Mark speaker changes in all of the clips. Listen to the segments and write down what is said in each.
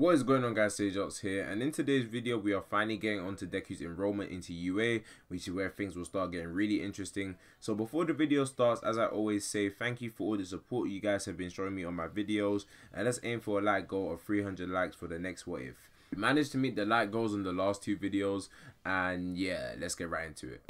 Speaker 1: What is going on, guys? SageArtz here, and in today's video we are finally getting onto Deku's enrollment into UA, which is where things will start getting really interesting. So before the video starts, as I always say, thank you for all the support you guys have been showing me on my videos, and let's aim for a like goal of 300 likes for the next What If. We managed to meet the like goals on the last two videos, and yeah, let's get right into it.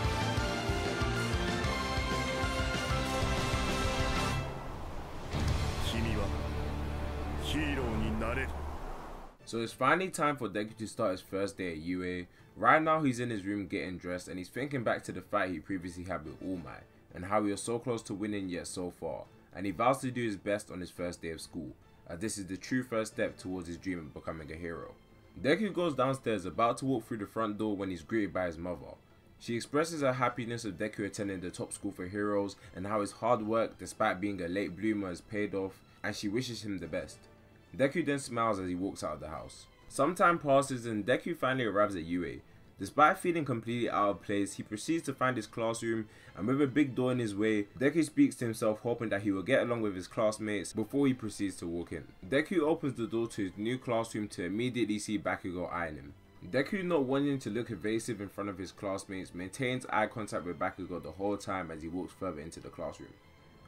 Speaker 1: So it's finally time for Deku to start his first day at UA. Right now he's in his room getting dressed, and he's thinking back to the fight he previously had with All Might and how he was so close to winning yet so far, and he vows to do his best on his first day of school, as this is the true first step towards his dream of becoming a hero. Deku goes downstairs about to walk through the front door when he's greeted by his mother. She expresses her happiness of Deku attending the top school for heroes and how his hard work despite being a late bloomer has paid off, and she wishes him the best. Deku then smiles as he walks out of the house. Some time passes and Deku finally arrives at UA. Despite feeling completely out of place, he proceeds to find his classroom, and with a big door in his way, Deku speaks to himself, hoping that he will get along with his classmates before he proceeds to walk in. Deku opens the door to his new classroom to immediately see Bakugo eyeing him. Deku, not wanting to look evasive in front of his classmates, maintains eye contact with Bakugo the whole time as he walks further into the classroom.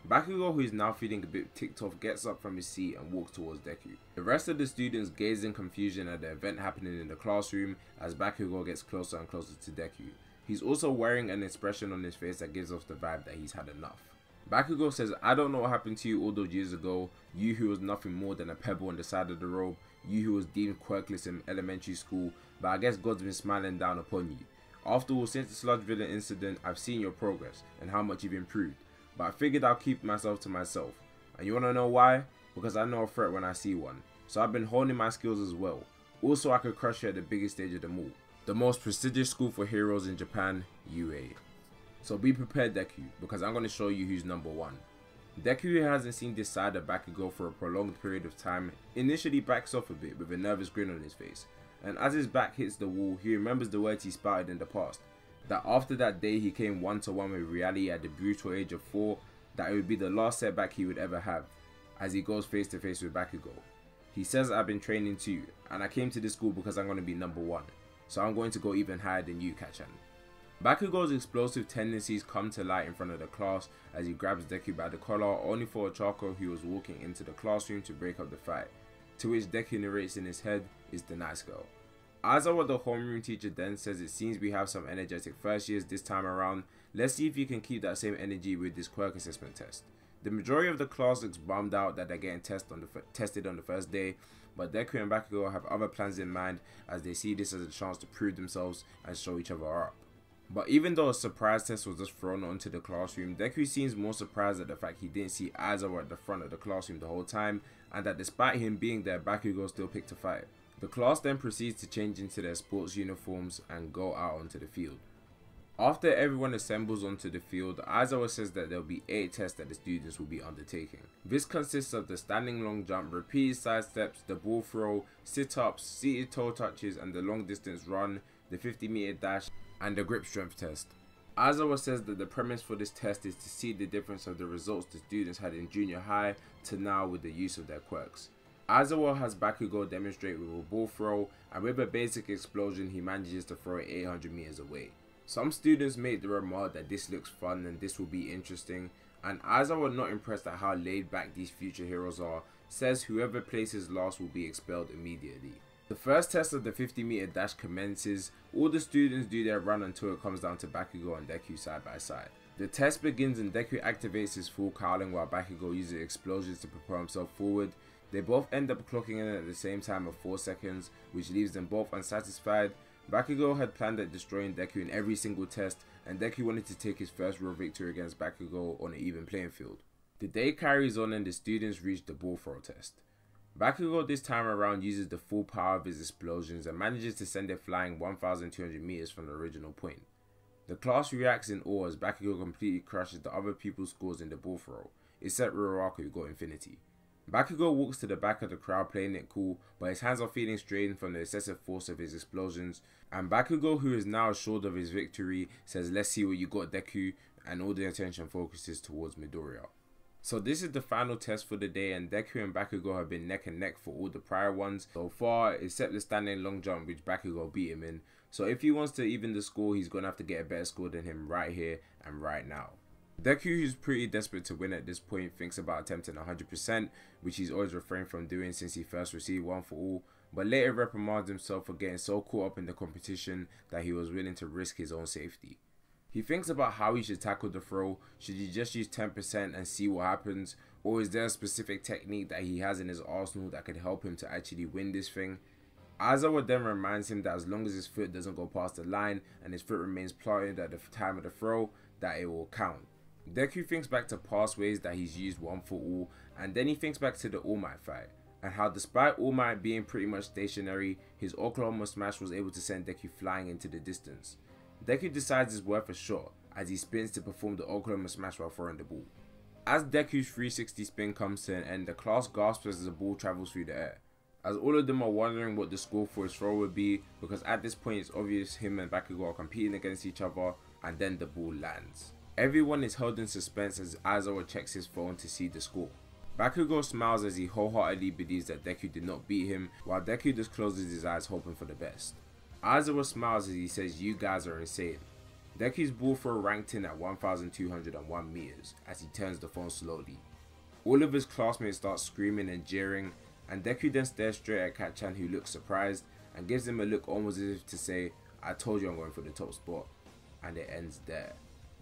Speaker 1: Bakugo, who is now feeling a bit ticked off, gets up from his seat and walks towards Deku. The rest of the students gaze in confusion at the event happening in the classroom as Bakugo gets closer and closer to Deku. He's also wearing an expression on his face that gives off the vibe that he's had enough. Bakugo says, "I don't know what happened to you all those years ago, you who was nothing more than a pebble on the side of the road, you who was deemed quirkless in elementary school, but I guess God's been smiling down upon you. After all, since the Sludge Villain incident, I've seen your progress and how much you've improved. But I figured I'll keep myself to myself. And you wanna know why? Because I know a threat when I see one. So I've been honing my skills as well. Also, I could crush you at the biggest stage of them all. The most prestigious school for heroes in Japan, UA. So be prepared, Deku, because I'm gonna show you who's number one." Deku, who hasn't seen this side of Bakugo for a prolonged period of time, initially backs off a bit with a nervous grin on his face. And as his back hits the wall, he remembers the words he spouted in the past. That after that day he came one-to-one with reality at the brutal age of 4, that it would be the last setback he would ever have, as he goes face to face with Bakugo. He says, "I've been training too, and I came to this school because I'm going to be number one, so I'm going to go even higher than you, Kachan." Bakugo's explosive tendencies come to light in front of the class as he grabs Deku by the collar, only for Ochako, who was walking into the classroom, to break up the fight, to which Deku narrates in his head, "Is the nice girl." Aizawa, the homeroom teacher, then says, "It seems we have some energetic first years this time around. Let's see if you can keep that same energy with this quirk assessment test." The majority of the class looks bummed out that they're getting tested on the first day, but Deku and Bakugo have other plans in mind as they see this as a chance to prove themselves and show each other up. But even though a surprise test was just thrown onto the classroom, Deku seems more surprised at the fact he didn't see Aizawa at the front of the classroom the whole time, and that despite him being there, Bakugo still picked a fight. The class then proceeds to change into their sports uniforms and go out onto the field. After everyone assembles onto the field, Aizawa says that there will be 8 tests that the students will be undertaking. This consists of the standing long jump, repeated side steps, the ball throw, sit-ups, seated toe touches, and the long distance run, the 50-meter dash, and the grip strength test. Aizawa says that the premise for this test is to see the difference of the results the students had in junior high to now with the use of their quirks. Aizawa has Bakugo demonstrate with a ball throw, and with a basic explosion he manages to throw it 800 meters away. Some students make the remark that this looks fun and this will be interesting, and Aizawa, not impressed at how laid back these future heroes are, says whoever places last will be expelled immediately. The first test of the 50-meter dash commences. All the students do their run until it comes down to Bakugo and Deku side by side. The test begins and Deku activates his full cowling while Bakugo uses explosions to propel himself forward. They both end up clocking in at the same time of 4 seconds, which leaves them both unsatisfied. Bakugo had planned at destroying Deku in every single test, and Deku wanted to take his first real victory against Bakugo on an even playing field. The day carries on and the students reach the ball throw test. Bakugo this time around uses the full power of his explosions and manages to send it flying 1,200 meters from the original point. The class reacts in awe as Bakugo completely crushes the other people's scores in the ball throw, except Ruraku, who got infinity. Bakugo walks to the back of the crowd playing it cool, but his hands are feeling strained from the excessive force of his explosions, and Bakugo, who is now assured of his victory, says, "Let's see what you got, Deku," and all the attention focuses towards Midoriya. So this is the final test for the day, and Deku and Bakugo have been neck and neck for all the prior ones so far, except the standing long jump which Bakugo beat him in. So if he wants to even the score, he's going to have to get a better score than him right here and right now. Deku, who's pretty desperate to win at this point, thinks about attempting 100%, which he's always refrained from doing since he first received One For All, but later reprimands himself for getting so caught up in the competition that he was willing to risk his own safety. He thinks about how he should tackle the throw. Should he just use 10% and see what happens, or is there a specific technique that he has in his arsenal that could help him to actually win this thing? Aizawa then reminds him that as long as his foot doesn't go past the line and his foot remains planted at the time of the throw, that it will count. Deku thinks back to past ways that he's used One For All, and then he thinks back to the All Might fight, and how despite All Might being pretty much stationary, his Oklahoma Smash was able to send Deku flying into the distance. Deku decides it's worth a shot as he spins to perform the Oklahoma Smash while throwing the ball. As Deku's 360 spin comes to an end, the class gasps as the ball travels through the air, as all of them are wondering what the score for his throw would be, because at this point it's obvious him and Bakugo are competing against each other, and then the ball lands. Everyone is held in suspense as Aizawa checks his phone to see the score. Bakugo smiles as he wholeheartedly believes that Deku did not beat him, while Deku just closes his eyes hoping for the best. Aizawa smiles as he says, "You guys are insane." Deku's ball throw ranked in at 1,201 meters as he turns the phone slowly. All of his classmates start screaming and jeering, and Deku then stares straight at Kat-chan, who looks surprised and gives him a look almost as if to say, "I told you I'm going for the top spot," and it ends there.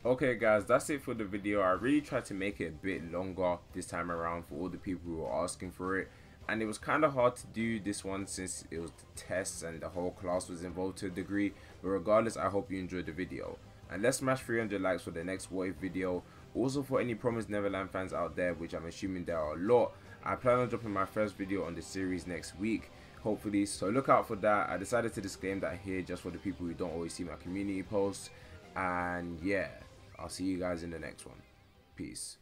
Speaker 1: Okay guys, that's it for the video. I really tried to make it a bit longer this time around for all the people who were asking for it, and it was kind of hard to do this one since it was the tests and the whole class was involved to a degree, but regardless, I hope you enjoyed the video, and let's smash 300 likes for the next What If video. Also, for any Promised Neverland fans out there, which I'm assuming there are a lot, I plan on dropping my first video on the series next week, hopefully, so look out for that. I decided to disclaim that here just for the people who don't always see my community posts, and yeah, I'll see you guys in the next one. Peace.